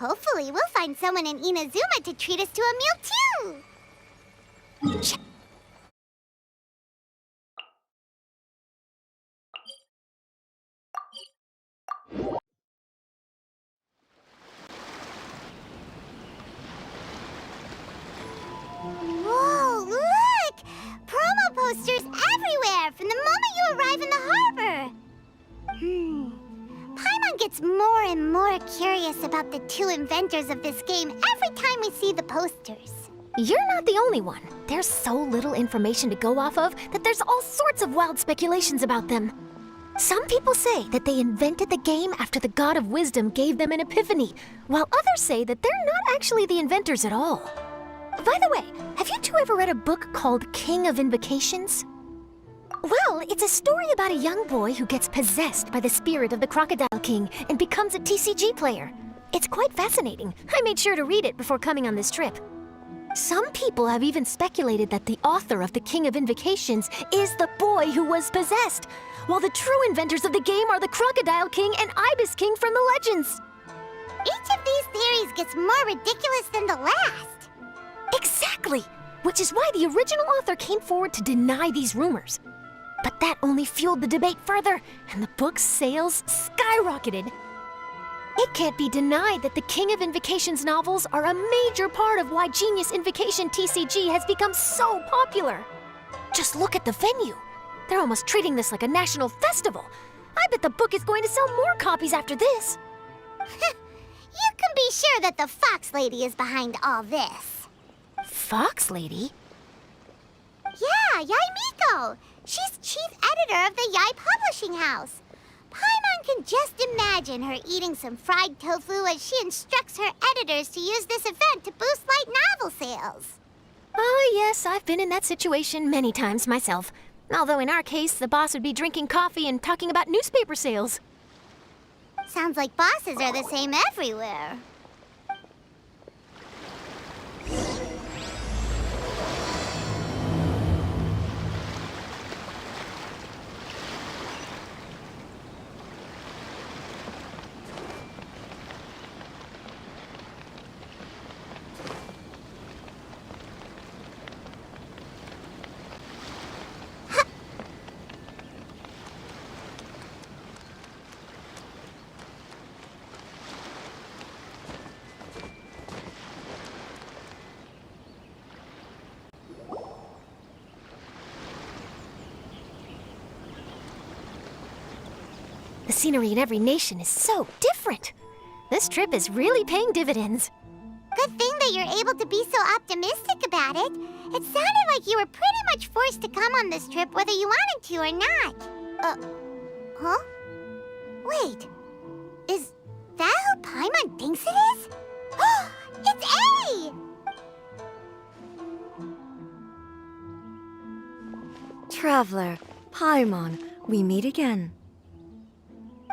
Hopefully, we'll find someone in Inazuma to treat us to a meal, too. Whoa, look! Promo posters everywhere from the moment you arrive in the harbor. Paimon gets more and more curious about the two inventors of this game every time we see the posters. You're not the only one. There's so little information to go off of that there's all sorts of wild speculations about them. Some people say that they invented the game after the God of Wisdom gave them an epiphany, while others say that they're not actually the inventors at all. By the way, have you two ever read a book called King of Invocations? Well, it's a story about a young boy who gets possessed by the spirit of the Crocodile King and becomes a TCG player. It's quite fascinating. I made sure to read it before coming on this trip. Some people have even speculated that the author of the King of Invocations is the boy who was possessed, while the true inventors of the game are the Crocodile King and Ibis King from the legends. Each of these theories gets more ridiculous than the last. Exactly! Which is why the original author came forward to deny these rumors. But that only fueled the debate further, and the book's sales skyrocketed. It can't be denied that the King of Invocations novels are a major part of why Genius Invocation TCG has become so popular. Just look at the venue. They're almost treating this like a national festival. I bet the book is going to sell more copies after this. You can be sure that the Fox Lady is behind all this. Fox Lady? Yeah, Yai Miko. She's chief editor of the Yai Publishing House. Paimon can just imagine her eating some fried tofu as she instructs her editors to use this event to boost light novel sales. Oh yes, I've been in that situation many times myself. Although in our case, the boss would be drinking coffee and talking about newspaper sales. Sounds like bosses are the same everywhere. The scenery in every nation is so different. This trip is really paying dividends. Good thing that you're able to be so optimistic about it. It sounded like you were pretty much forced to come on this trip whether you wanted to or not. Huh? Wait, is that who Paimon thinks it is? It's A! Traveler, Paimon, we meet again.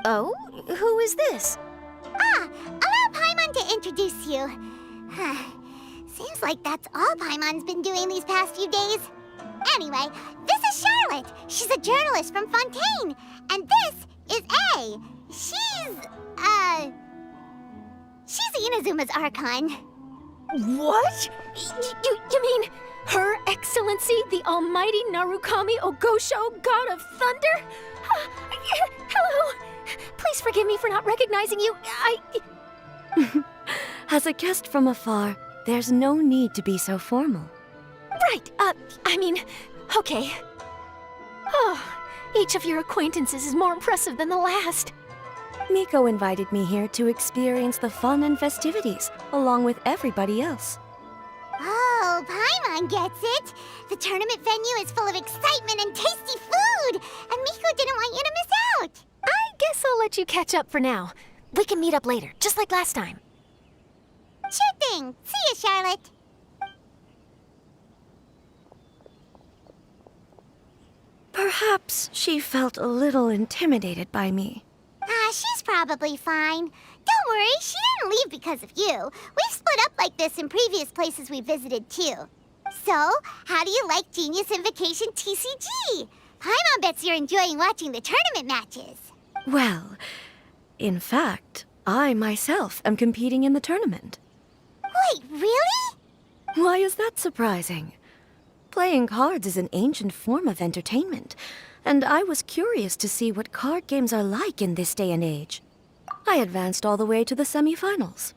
Oh? Who is this? Allow Paimon to introduce you. Seems like that's all Paimon's been doing these past few days. Anyway, this is Charlotte. She's a journalist from Fontaine. And this is A. She's Inazuma's Archon. What? You mean Her Excellency, the Almighty Narukami Ogosho, God of Thunder? Hello. Please forgive me for not recognizing you. As a guest from afar, there's no need to be so formal. Right, okay. Oh, each of your acquaintances is more impressive than the last. Miko invited me here to experience the fun and festivities, along with everybody else. Oh, Paimon gets it. The tournament venue is full of excitement and tasty food, and Miko didn't want you to miss out. I guess I'll let you catch up for now. We can meet up later, just like last time. Sure thing. See you, Charlotte. Perhaps she felt a little intimidated by me. She's probably fine. Don't worry, she didn't leave because of you. We've split up like this in previous places we visited, too. So, how do you like Genius Invocation TCG? Paimon bets you're enjoying watching the tournament matches. Well, in fact, I myself am competing in the tournament. Wait, really? Why is that surprising? Playing cards is an ancient form of entertainment, and I was curious to see what card games are like in this day and age. I advanced all the way to the semifinals.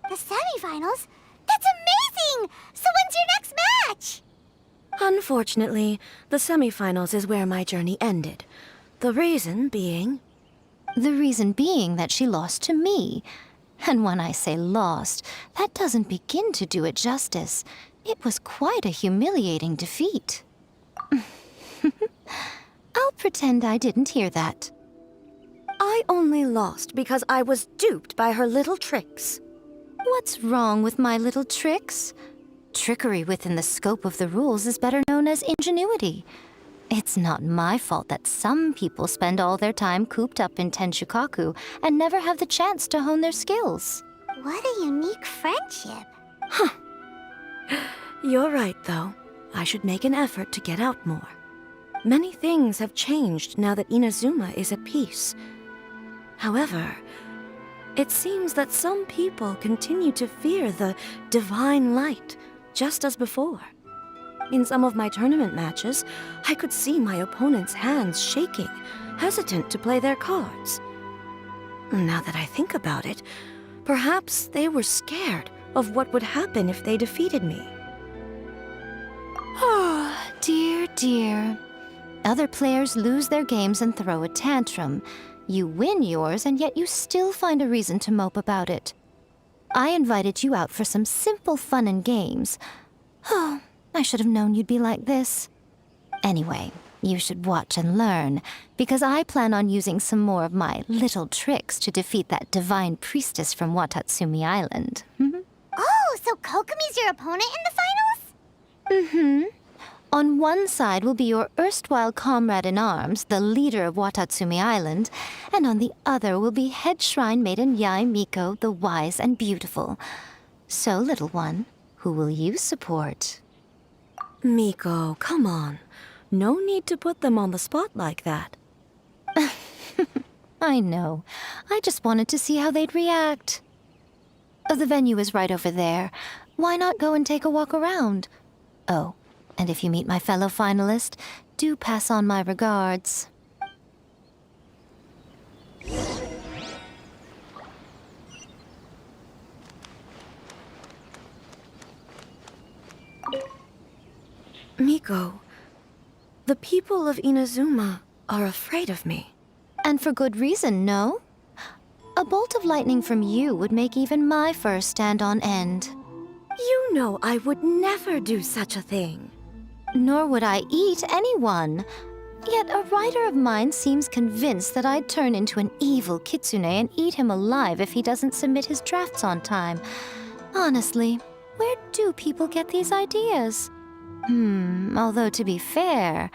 The semifinals? That's amazing! So when's your next match? Unfortunately, the semifinals is where my journey ended. The reason being... The reason being that she lost to me. And when I say lost, that doesn't begin to do it justice. It was quite a humiliating defeat. I'll pretend I didn't hear that. I only lost because I was duped by her little tricks. What's wrong with my little tricks? Trickery within the scope of the rules is better known as ingenuity. It's not my fault that some people spend all their time cooped up in Tenshukaku and never have the chance to hone their skills. What a unique friendship. You're right, though. I should make an effort to get out more. Many things have changed now that Inazuma is at peace. However, it seems that some people continue to fear the divine light, just as before. In some of my tournament matches, I could see my opponent's hands shaking, hesitant to play their cards. Now that I think about it, perhaps they were scared of what would happen if they defeated me. Oh, dear, dear. Other players lose their games and throw a tantrum. You win yours, and yet you still find a reason to mope about it. I invited you out for some simple fun and games. Oh, I should have known you'd be like this. Anyway, you should watch and learn, because I plan on using some more of my little tricks to defeat that divine priestess from Watatsumi Island. Oh, so Kokomi's your opponent in the finals? Mm-hmm. On one side will be your erstwhile comrade-in-arms, the leader of Watatsumi Island, and on the other will be head shrine maiden Yae Miko, the wise and beautiful. So, little one, who will you support? Miko, come on. No need to put them on the spot like that. I know. I just wanted to see how they'd react. The venue is right over there. Why not go and take a walk around? Oh, and if you meet my fellow finalist, do pass on my regards. Miko, the people of Inazuma are afraid of me. And for good reason, no? A bolt of lightning from you would make even my fur stand on end. You know I would never do such a thing. Nor would I eat anyone. Yet a writer of mine seems convinced that I'd turn into an evil kitsune and eat him alive if he doesn't submit his drafts on time. Honestly, where do people get these ideas? Although to be fair,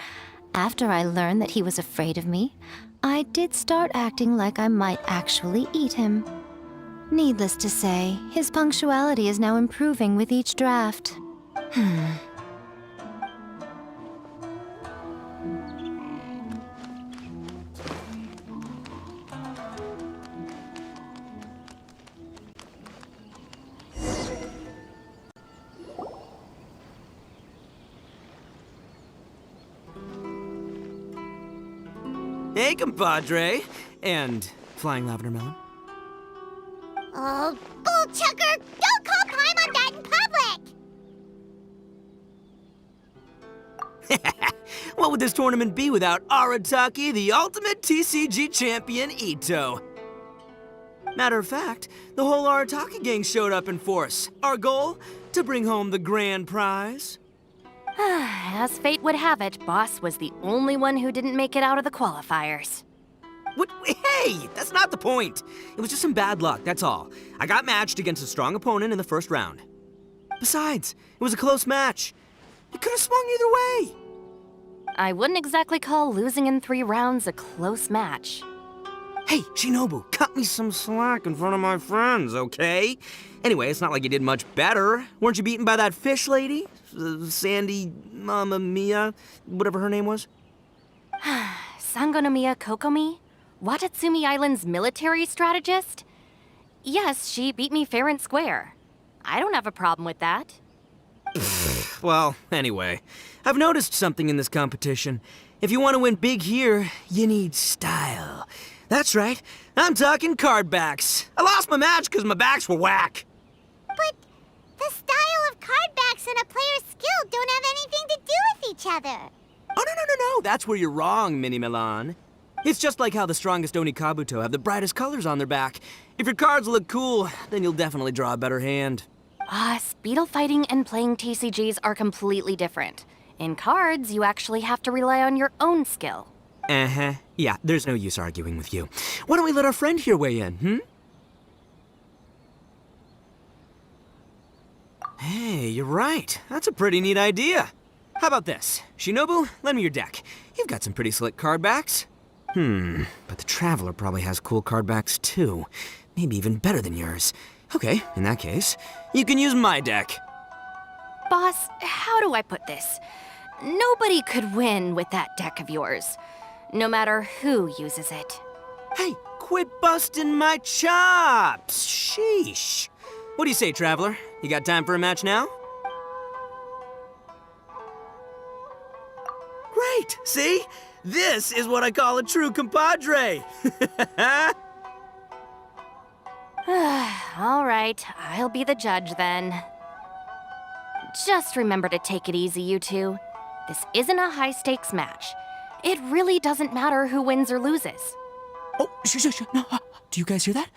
after I learned that he was afraid of me, I did start acting like I might actually eat him. Needless to say, his punctuality is now improving with each draft. Hey, compadre. And Flying Lavender Melon. Oh, bull chucker! Don't call time on that in public! What would this tournament be without Arataki, the ultimate TCG champion, Ito? Matter of fact, the whole Arataki gang showed up in force. Our goal? To bring home the grand prize. As fate would have it, Boss was the only one who didn't make it out of the qualifiers. What? Hey, that's not the point. It was just some bad luck, that's all. I got matched against a strong opponent in the first round. Besides, it was a close match. It could have swung either way. I wouldn't exactly call losing in 3 rounds a close match. Hey, Shinobu, cut me some slack in front of my friends, okay? Anyway, it's not like you did much better. Weren't you beaten by that fish lady? Sandy, Mamma Mia, whatever her name was? Sangonomiya Kokomi? Watatsumi Island's military strategist? Yes, she beat me fair and square. I don't have a problem with that. Well, anyway, I've noticed something in this competition. If you want to win big here, you need style. That's right, I'm talking card backs. I lost my match because my backs were whack. But the style of card backs and a player's skill don't have anything to do with each other. Oh, no, that's where you're wrong, Mini Milan. It's just like how the strongest Oni Kabuto have the brightest colors on their back. If your cards look cool, then you'll definitely draw a better hand. Speedle fighting and playing TCGs are completely different. In cards, you actually have to rely on your own skill. Uh-huh. Yeah, there's no use arguing with you. Why don't we let our friend here weigh in, Hey, you're right. That's a pretty neat idea. How about this? Shinobu, lend me your deck. You've got some pretty slick card backs. But the Traveler probably has cool card backs too. Maybe even better than yours. Okay, in that case, you can use my deck. Boss, how do I put this? Nobody could win with that deck of yours, no matter who uses it. Hey, quit busting my chops! Sheesh. What do you say, Traveler? You got time for a match now? Great! See? This is what I call a true compadre! All right, I'll be the judge then. Just remember to take it easy, you two. This isn't a high-stakes match. It really doesn't matter who wins or loses. Oh, shh. No, do you guys hear that?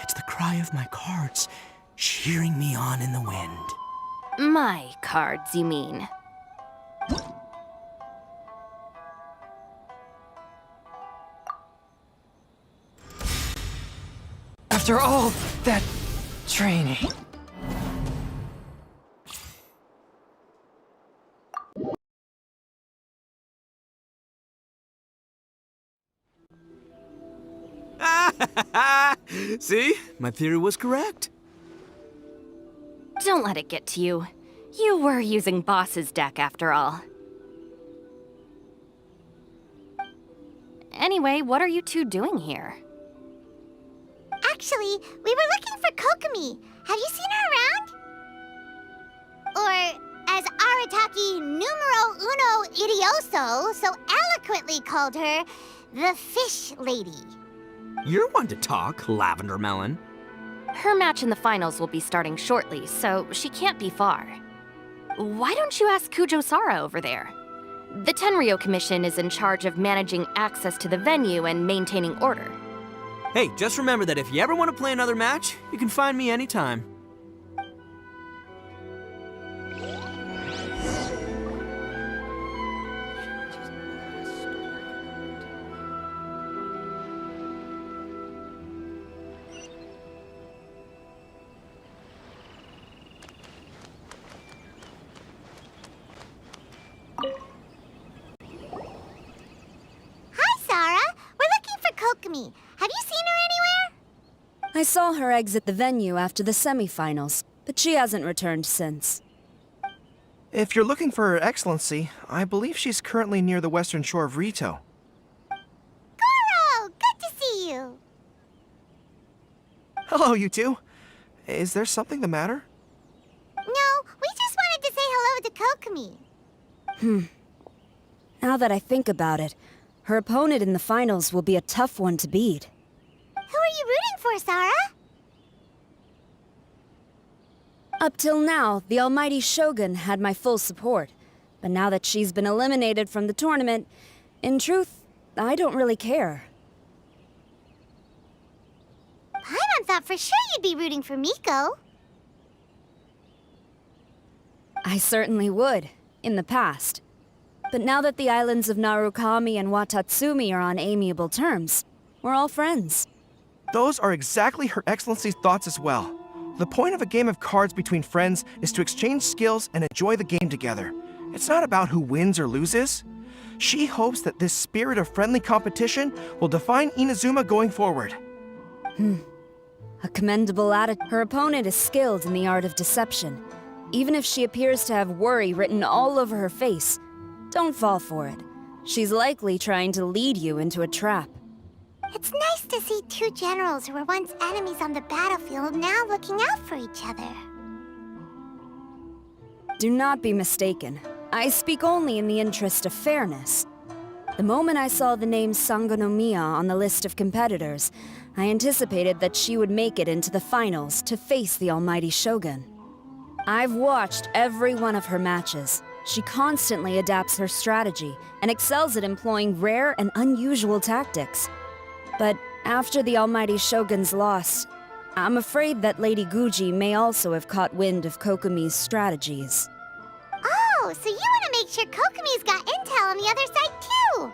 It's the cry of my cards, cheering me on in the wind. My cards, you mean? After all that training. See? My theory was correct. Don't let it get to you. You were using Boss's deck after all. Anyway, what are you two doing here? Actually, we were looking for Kokomi. Have you seen her around? Or, as Arataki numero uno idioso so eloquently called her, the Fish Lady. You're one to talk, Lavender Melon. Her match in the finals will be starting shortly, so she can't be far. Why don't you ask Kujo-Sara over there? The Tenryo Commission is in charge of managing access to the venue and maintaining order. Hey, just remember that if you ever want to play another match, you can find me anytime. Hi, Sarah. We're looking for Kokomi. Have you seen her anywhere? I saw her exit the venue after the semifinals, but she hasn't returned since. If you're looking for Her Excellency, I believe she's currently near the western shore of Rito. Goro, good to see you. Hello, you two. Is there something the matter? No, we just wanted to say hello to Kokomi. Now that I think about it, her opponent in the finals will be a tough one to beat. Who are you rooting for, Sarah? Up till now, the almighty Shogun had my full support. But now that she's been eliminated from the tournament, in truth, I don't really care. Paimon thought for sure you'd be rooting for Miko. I certainly would, in the past. But now that the islands of Narukami and Watatsumi are on amiable terms, we're all friends. Those are exactly Her Excellency's thoughts as well. The point of a game of cards between friends is to exchange skills and enjoy the game together. It's not about who wins or loses. She hopes that this spirit of friendly competition will define Inazuma going forward. A commendable attitude. Her opponent is skilled in the art of deception. Even if she appears to have worry written all over her face, don't fall for it. She's likely trying to lead you into a trap. It's nice to see two generals who were once enemies on the battlefield now looking out for each other. Do not be mistaken. I speak only in the interest of fairness. The moment I saw the name Sangonomiya on the list of competitors, I anticipated that she would make it into the finals to face the almighty Shogun. I've watched every one of her matches. She constantly adapts her strategy and excels at employing rare and unusual tactics. But after the almighty Shogun's loss, I'm afraid that Lady Guji may also have caught wind of Kokomi's strategies. Oh, so you want to make sure Kokomi's got intel on the other side too?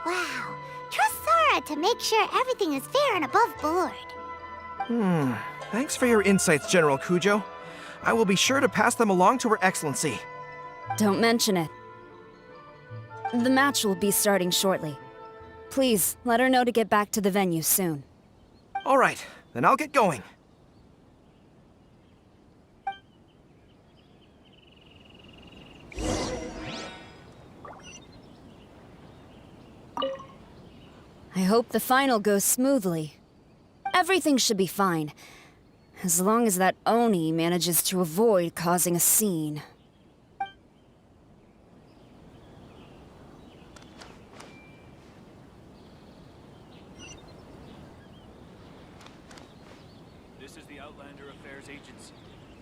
Wow. Trust Sora to make sure everything is fair and above board. Thanks for your insights, General Kujo. I will be sure to pass them along to Her Excellency. Don't mention it. The match will be starting shortly. Please, let her know to get back to the venue soon. All right, then I'll get going. I hope the final goes smoothly. Everything should be fine, as long as that Oni manages to avoid causing a scene. This is the Outlander Affairs Agency.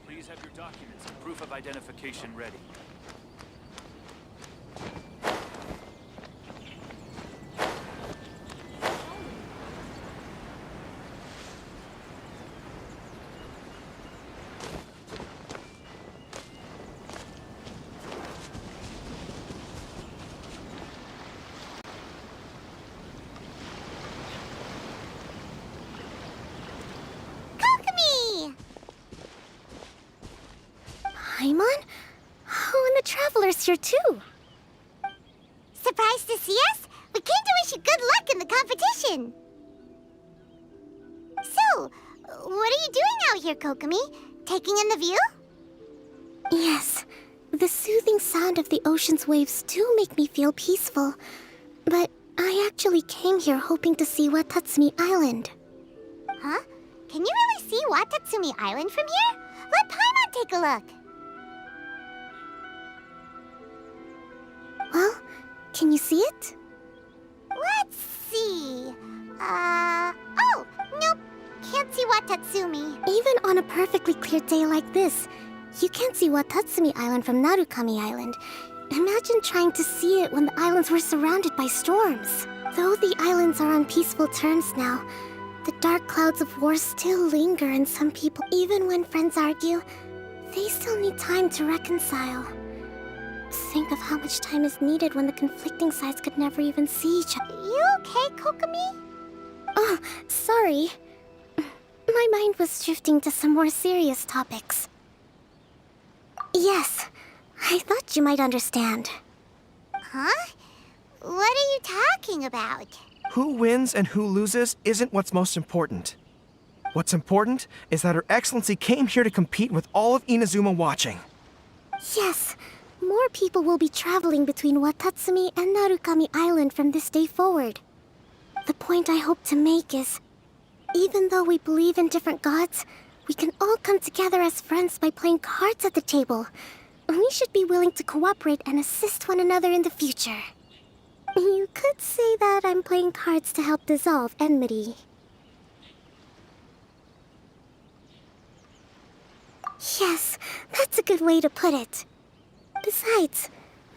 Please have your documents and proof of identification ready. Kokomi! Paimon? Oh, and the Traveler's here too. Surprised to see us? We came to wish you good luck in the competition. So, what are you doing out here, Kokomi? Taking in the view? Yes, the soothing sound of the ocean's waves do make me feel peaceful. But I actually came here hoping to see Watatsumi Island. Huh? Can you really see Watatsumi Island from here? Let Paimon take a look. Well, can you see it? Let's see. Oh, nope. Can't see Watatsumi. Even on a perfectly clear day like this, you can't see Watatsumi Island from Narukami Island. Imagine trying to see it when the islands were surrounded by storms. Though the islands are on peaceful terms now, the dark clouds of war still linger in some people. Even when friends argue, they still need time to reconcile. Think of how much time is needed when the conflicting sides could never even see each other. You okay, Kokomi? Oh, sorry. My mind was drifting to some more serious topics. Yes, I thought you might understand. Huh? What are you talking about? Who wins and who loses isn't what's most important. What's important is that Her Excellency came here to compete with all of Inazuma watching. Yes, more people will be traveling between Watatsumi and Narukami Island from this day forward. The point I hope to make is, even though we believe in different gods, we can all come together as friends by playing cards at the table. We should be willing to cooperate and assist one another in the future. You could say that I'm playing cards to help dissolve enmity. Yes, that's a good way to put it. Besides,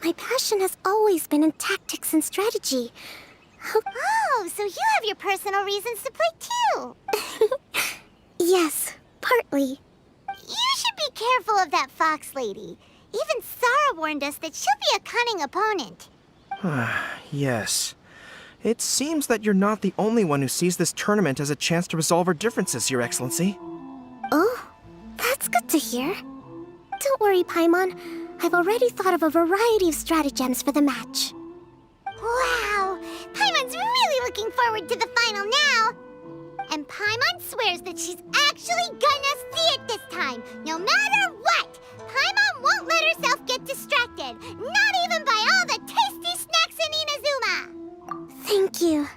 my passion has always been in tactics and strategy. Oh, so you have your personal reasons to play too. Yes, partly. You should be careful of that fox lady. Even Sarah warned us that she'll be a cunning opponent. Yes. It seems that you're not the only one who sees this tournament as a chance to resolve our differences, Your Excellency. Oh, that's good to hear. Don't worry, Paimon. I've already thought of a variety of stratagems for the match. Wow! Paimon's really looking forward to the final now! And Paimon swears that she's actually gonna see it this time, no matter what! Paimon won't let herself get distracted, not even by all the tasty snacks in Inazuma! Thank you.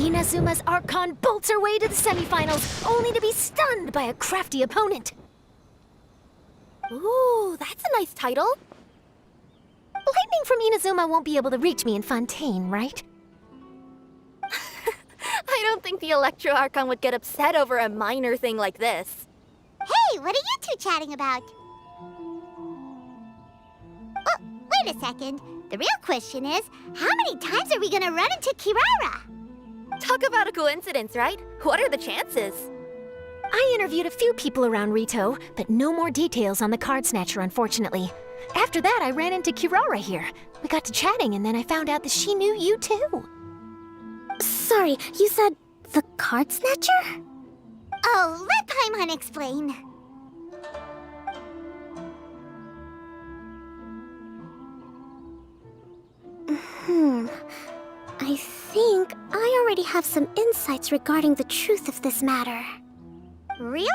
Inazuma's Archon bolts her way to the semifinals, only to be stunned by a crafty opponent. Ooh, that's a nice title. Lightning from Inazuma won't be able to reach me in Fontaine, right? I don't think the Electro Archon would get upset over a minor thing like this. Hey, what are you two chatting about? Oh, wait a second. The real question is, how many times are we gonna run into Kirara? Talk about a coincidence, right? What are the chances? I interviewed a few people around Rito, but no more details on the card snatcher, unfortunately. After that, I ran into Kirara here. We got to chatting, and then I found out that she knew you too. Sorry, you said the card snatcher? Oh, let Paimon explain. I think I already have some insights regarding the truth of this matter. Really?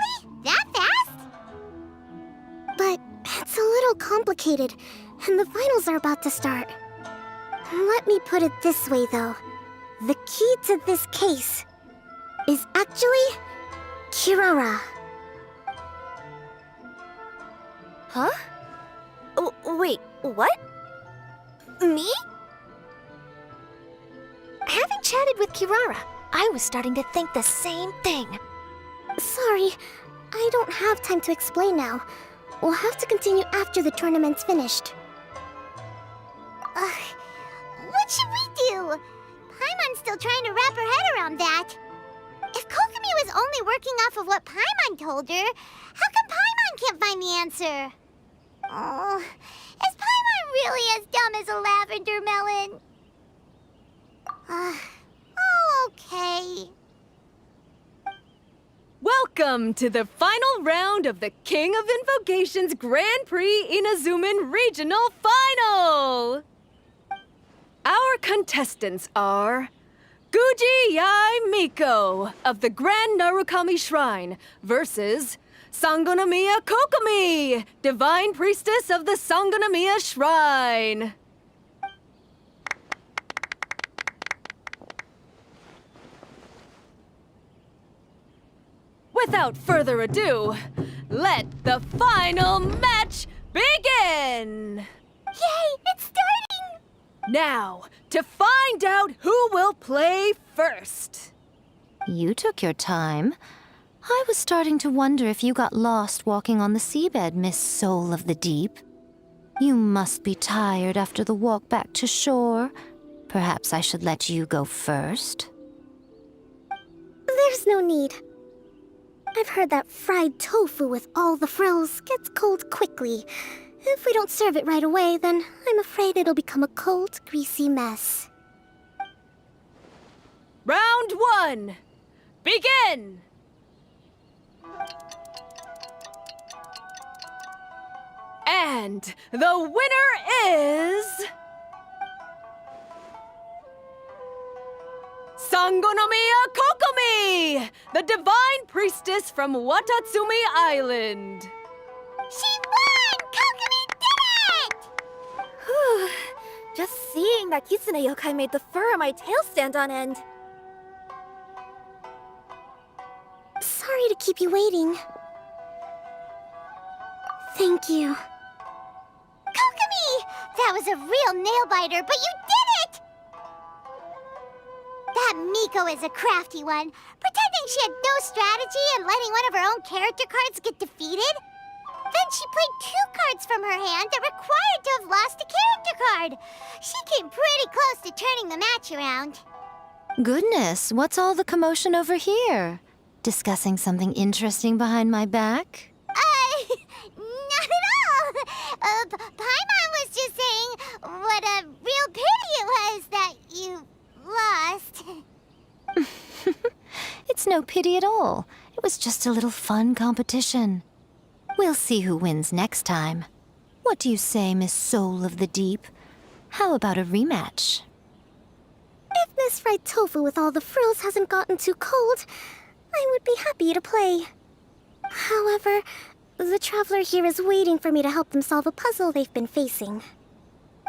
That fast? But it's a little complicated, and the finals are about to start. Let me put it this way, though. The key to this case is actually Kirara. Huh? Wait, what? Me? Having chatted with Kirara, I was starting to think the same thing. Sorry, I don't have time to explain now. We'll have to continue after the tournament's finished. What should we do? Paimon's still trying to wrap her head around that. If Kokomi was only working off of what Paimon told her, how come Paimon can't find the answer? Oh, is Paimon really as dumb as a lavender melon? Oh, okay. Welcome to the final round of the King of Invocations Grand Prix Inazuman Regional Final! Our contestants are Guji Yai Miko of the Grand Narukami Shrine versus Sangonomiya Kokomi, Divine Priestess of the Sangonomiya Shrine. Without further ado, let the final match begin! Yay, it's starting! Now, to find out who will play first. You took your time. I was starting to wonder if you got lost walking on the seabed, Miss Soul of the Deep. You must be tired after the walk back to shore. Perhaps I should let you go first. There's no need. I've heard that fried tofu with all the frills gets cold quickly. If we don't serve it right away, then I'm afraid it'll become a cold, greasy mess. Round one, begin! And the winner is... Sangonomiya Kokomi, the Divine Priestess from Watatsumi Island. She won! Kokomi did it! Whew. Just seeing that Kitsune yokai made the fur on my tail stand on end. Sorry to keep you waiting. Thank you. Kokomi! That was a real nail-biter, but you did it! That Miko is a crafty one, pretending she had no strategy and letting one of her own character cards get defeated. Then she played 2 cards from her hand that required to have lost a character card. She came pretty close to turning the match around. Goodness, what's all the commotion over here? Discussing something interesting behind my back? Not at all. Paimon was just saying what a real pity it was that you lost. It's no pity at all. It was just a little fun competition. We'll see who wins next time. What do you say, Miss Soul of the Deep? How about a rematch? If Miss Fried Tofu with all the frills hasn't gotten too cold, I would be happy to play. However, the traveler here is waiting for me to help them solve a puzzle they've been facing.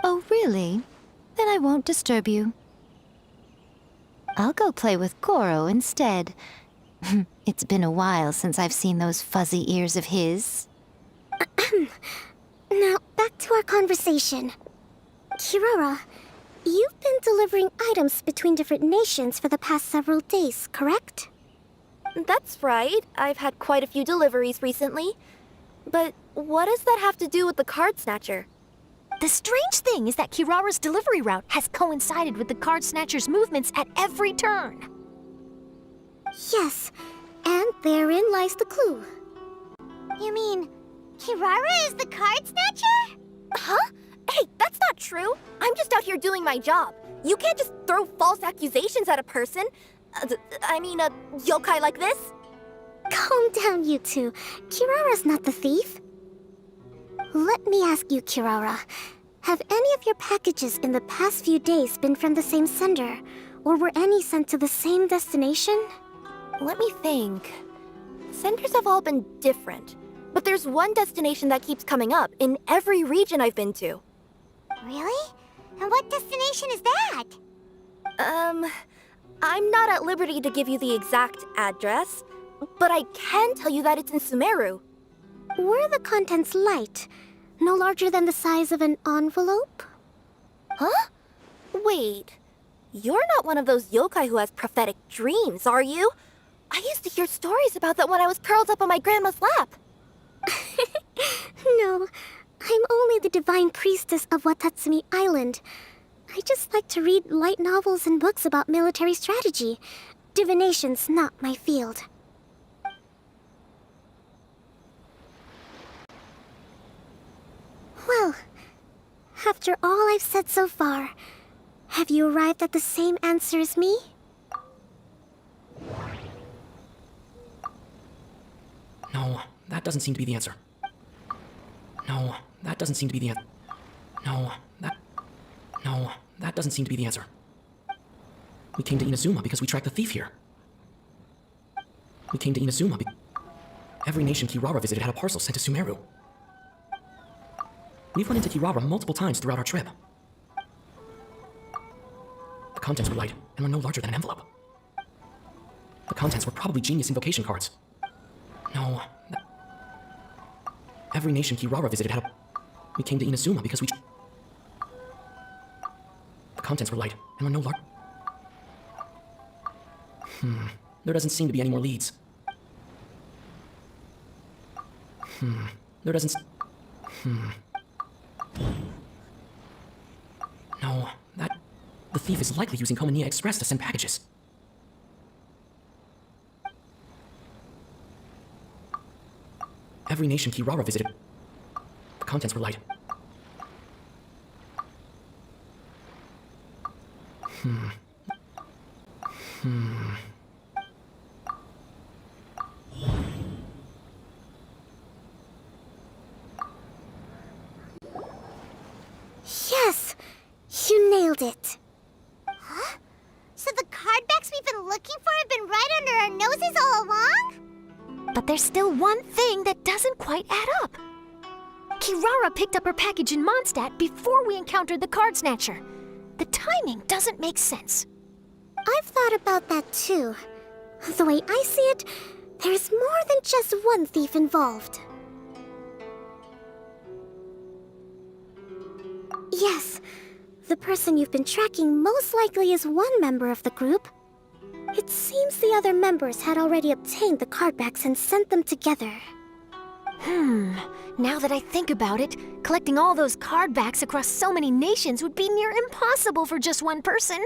Oh, really? Then I won't disturb you. I'll go play with Goro instead. It's been a while since I've seen those fuzzy ears of his. Now, back to our conversation. Kirara, you've been delivering items between different nations for the past several days, correct? That's right. I've had quite a few deliveries recently. But what does that have to do with the card snatcher? The strange thing is that Kirara's delivery route has coincided with the card snatcher's movements at every turn. Yes, and therein lies the clue. You mean, Kirara is the card snatcher? Huh? Hey, that's not true. I'm just out here doing my job. You can't just throw false accusations at a person. I mean, a yokai like this. Calm down, you two. Kirara's not the thief. Let me ask you, Kirara. Have any of your packages in the past few days been from the same sender? Or were any sent to the same destination? Let me think. Senders have all been different. But there's one destination that keeps coming up in every region I've been to. Really? And what destination is that? I'm not at liberty to give you the exact address, but I can tell you that it's in Sumeru. Were the contents light? No larger than the size of an envelope? Huh? Wait. You're not one of those yokai who has prophetic dreams, are you? I used to hear stories about that when I was curled up on my grandma's lap. No, I'm only the divine priestess of Watatsumi Island. I just like to read light novels and books about military strategy. Divination's not my field. Well, after all I've said so far, have you arrived at the same answer as me? No, that doesn't seem to be the answer. No, that doesn't seem to be the answer. No, that doesn't seem to be the answer. We came to Inazuma because we tracked the thief here. We came to Inazuma every nation Kirara visited had a parcel sent to Sumeru. We've run into Kirara multiple times throughout our trip. The contents were light and were no larger than an envelope. The contents were probably genius invocation cards. No, every nation Kirara visited had a... We came to Inazuma because we... The contents were light and were no large... There doesn't seem to be any more leads. There doesn't... No, that... The thief is likely using Komaniya Express to send packages. Every nation Kirara visited... The contents were light. Yes! You nailed it! Huh? So the cardbacks we've been looking for have been right under our noses all along? But there's still one thing that doesn't quite add up. Kirara picked up her package in Mondstadt before we encountered the card snatcher. The timing doesn't make sense. I've thought about that too. The way I see it, there's more than just one thief involved. Yes, the person you've been tracking most likely is one member of the group. It seems the other members had already obtained the cardbacks and sent them together. Now that I think about it, collecting all those cardbacks across so many nations would be near impossible for just one person.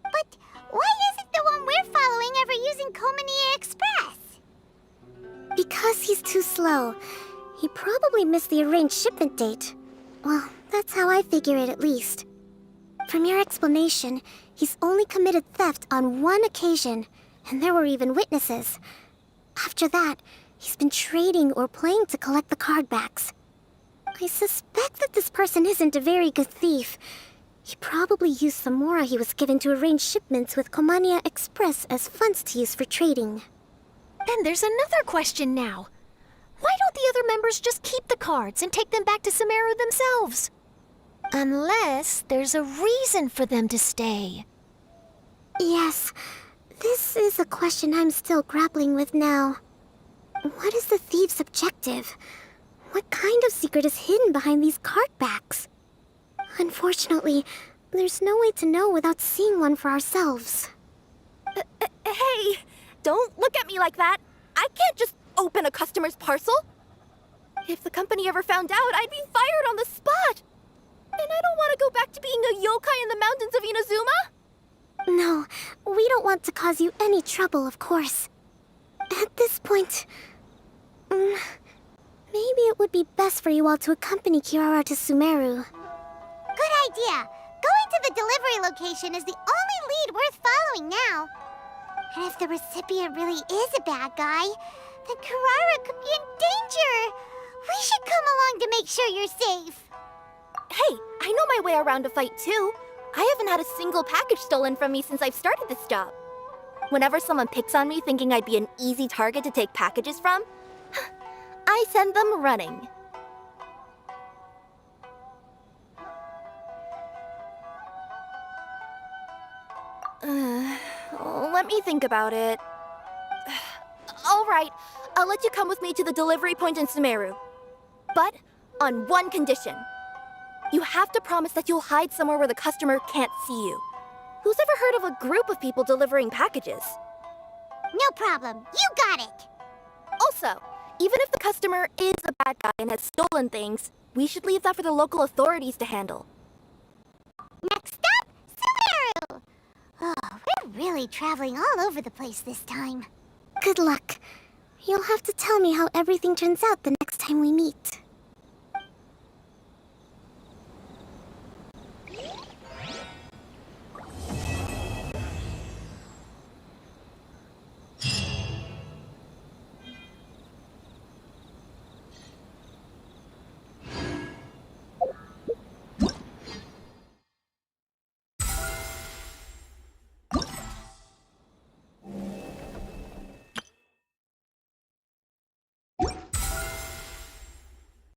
But why isn't the one we're following ever using Komaniya Express? Because he's too slow. He probably missed the arranged shipment date. Well, that's how I figure it at least. From your explanation, he's only committed theft on one occasion, and there were even witnesses. After that, he's been trading or playing to collect the cardbacks. I suspect that this person isn't a very good thief. He probably used the mora he was given to arrange shipments with Komaniya Express as funds to use for trading. Then there's another question now. Why don't the other members just keep the cards and take them back to Sumeru themselves? Unless there's a reason for them to stay. Yes, this is a question I'm still grappling with now. What is the thief's objective? What kind of secret is hidden behind these card backs? Unfortunately, there's no way to know without seeing one for ourselves. Hey, don't look at me like that. I can't just open a customer's parcel. If the company ever found out, I'd be fired on the spot. And I don't want to go back to being a yokai in the mountains of Inazuma. No, we don't want to cause you any trouble, of course. At this point, maybe it would be best for you all to accompany Kirara to Sumeru. Good idea. Going to the delivery location is the only lead worth following now. And if the recipient really is a bad guy, then Kirara could be in danger. We should come along to make sure you're safe. Hey, I know my way around a fight too. I haven't had a single package stolen from me since I've started this job. Whenever someone picks on me thinking I'd be an easy target to take packages from, I send them running. Let me think about it. All right, I'll let you come with me to the delivery point in Sumeru. But on one condition. You have to promise that you'll hide somewhere where the customer can't see you. Who's ever heard of a group of people delivering packages? No problem. You got it. Also, even if the customer is a bad guy and has stolen things, we should leave that for the local authorities to handle. Next up, Sumeru! Oh, we're really traveling all over the place this time. Good luck. You'll have to tell me how everything turns out the next time we meet.